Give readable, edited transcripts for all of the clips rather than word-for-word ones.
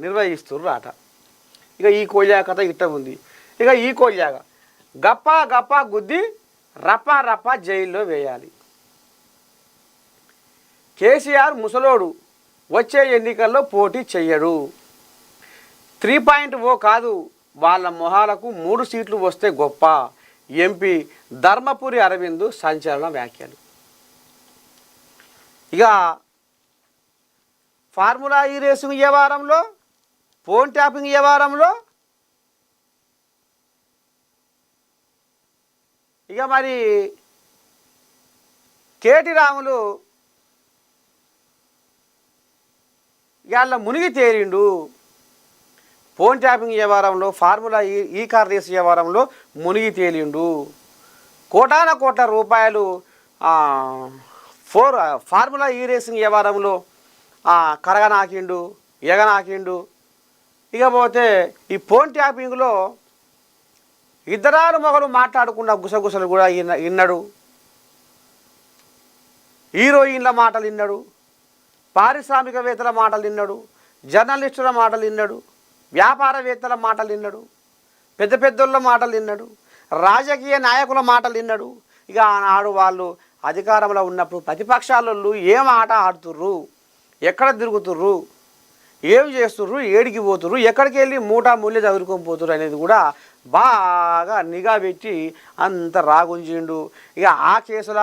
నిర్వహిస్తుర్రు ఆట. ఇక ఈ కోళ్ళ కథ ఇట్ట ఉంది. ఇక ఈ కోళ్ళగా గప్ప గప్ప గుద్ది రప్ప రప్ప జైల్లో వేయాలి. కేసీఆర్ ముసలోడు వచ్చే ఎన్నికల్లో పోటీ చెయ్యడు. 3.0 కాదు, వాళ్ళ మొహాలకు 3 సీట్లు వస్తే గొప్ప. ఎంపీ ధర్మపురి అరవింద్ సంచలన వ్యాఖ్యలు. ఇక ఫార్ములా ఈ రేసింగ్ వ్యవహారంలో, ఫోన్ ట్యాపింగ్ వ్యవహారంలో ఇక మరి కేటీ రాములు ఇవాళ మునిగి తేలిండు. ఫోన్ ట్యాపింగ్ వ్యవహారంలో, ఫార్ములా ఈ కార్ రేసు వ్యవహారంలో మునిగి తేలిండు. కోటాన కోట్ల రూపాయలు ఫార్ములా ఈ రేసింగ్ వ్యవహారంలో కరగనాకిండు, ఎగనాకిండు. ఇకపోతే ఈ ఫోన్ ట్యాపింగ్లో ఇద్దరాలు మొగలు మాట్లాడుకున్న గుసగుసలు కూడా విన్నాడు. హీరోయిన్ల మాటలు విన్నాడు, పారిశ్రామికవేత్తల మాటలు విన్నాడు, జర్నలిస్టుల మాటలు విన్నాడు, వ్యాపారవేత్తల మాటలు విన్నాడు, పెద్ద పెద్దోళ్ళ మాటలు విన్నాడు, రాజకీయ నాయకుల మాటలు విన్నాడు. ఇక ఆనాడు వాళ్ళు అధికారంలో ఉన్నప్పుడు ప్రతిపక్షాలలో ఏం ఆట ఆడుతుర్రు, ఎక్కడ తిరుగుతుర్రు, ఏం చేస్తుర్రు, ఏడికి పోతుర్రు, ఎక్కడికి వెళ్ళి మూటా ముళ్ళే చదువుకొని పోతుర్రు అనేది కూడా బాగా నిఘా పెట్టి అంత రాగుంచిండు. ఇక ఆ కేసుల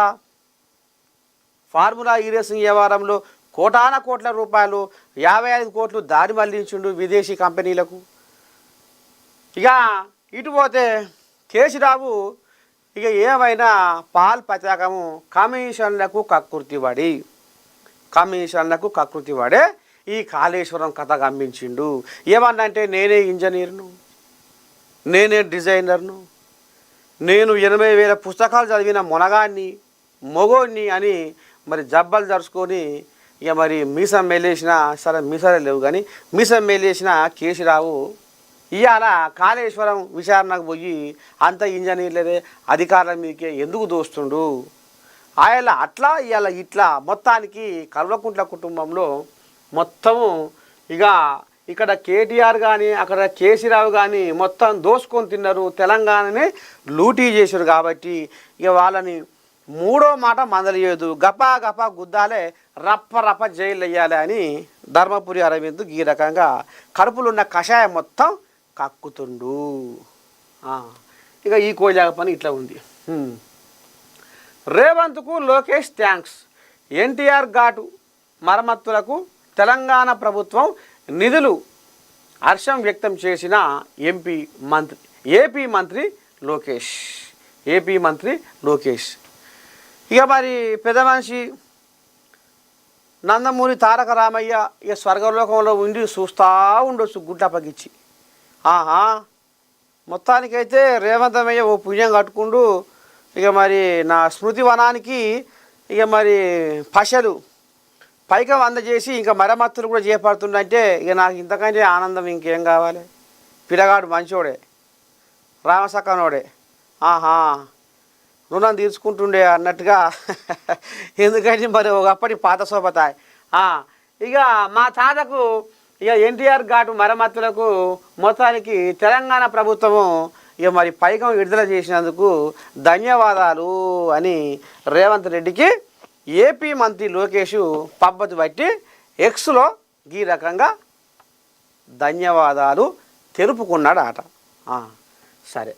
ఫార్ములా ఈ రేసింగ్ వ్యవహారంలో కోటాన కోట్ల రూపాయలు 55 కోట్లు దారి మళ్లించిండు విదేశీ కంపెనీలకు. ఇక ఇటు పోతే కేసీరావు ఇక ఏమైనా పాల్ పతాకము కమిషన్లకు కకృతి పడే ఈ కాళేశ్వరం కథ గమ్మించిండు. ఏమన్నంటే నేనే ఇంజనీర్ను, నేనే డిజైనర్ను, నేను 80,000 పుస్తకాలు చదివిన మొగోడిని అని మరి జబ్బలు జరుచుకొని ఇక మరి మీసం మేలేసిన, సరే మీసాలే లేవు కానీ మీసం మేలేసిన కేసీరావు ఇవాళ కాళేశ్వరం విచారణకు పోయి అంత ఇంజనీర్లదే అధికారుల మీదకే ఎందుకు దోస్తుండు. ఆయన అట్లా ఇవాళ ఇట్లా మొత్తానికి కల్వకుంట్ల కుటుంబంలో మొత్తము ఇక ఇక్కడ కేటీఆర్ కానీ అక్కడ కేసీరావు కానీ మొత్తం దోసుకొని తిన్నారు, తెలంగాణని లూటీ చేశారు. కాబట్టి ఇక వాళ్ళని మూడో మాట మందలియదు, గపా గపా గుద్దాలే, రప్ప రప్ప జైలు వేయాలి అని ధర్మపురి అరవింద్ ఈ రకంగా కడుపులున్న కషాయం మొత్తం కక్కుతుండు. ఇక ఈ కోయిలాగ పని ఇట్లా ఉంది. రేవంత్కు లోకేష్ థ్యాంక్స్. ఎన్టీఆర్ ఘాటు మరమ్మతులకు తెలంగాణ ప్రభుత్వం నిధులు హర్షం వ్యక్తం చేసిన ఏపీ మంత్రి లోకేష్. ఇక మరి పెద్ద మనిషి నందమూరి తారక రామయ్య ఇక స్వర్గలోకంలో ఉండి చూస్తూ ఉండొచ్చు గుడ్లప్పగిచ్చి. మొత్తానికైతే రేవంతమయ్య ఓ పుణ్యం కట్టుకుంటూ ఇక మరి నా స్మృతి వనానికి ఇక మరి పశలు పైకం అందజేసి ఇంకా మరమ్మతులు కూడా చేపడుతుందంటే ఇక నాకు ఇంతకంటే ఆనందం ఇంకేం కావాలి. పిల్లగాడు మంచోడే, రామసక్కనోడే, రుణం తీర్చుకుంటుండే అన్నట్టుగా. ఎందుకంటే మరి ఒకప్పటి పాత శోభతాయి. ఇక మా తాతకు ఇక ఎన్టీఆర్ ఘాటు మరమ్మతులకు మొత్తానికి తెలంగాణ ప్రభుత్వము ఇక మరి పైకం విడుదల చేసినందుకు ధన్యవాదాలు అని రేవంత్ రెడ్డికి ఏపీ మంత్రి లోకేష్ పబ్బతి బట్టి ఎక్స్లో ఈ రకంగా ధన్యవాదాలు తెలుపుకున్నాడు ఆట. సరే.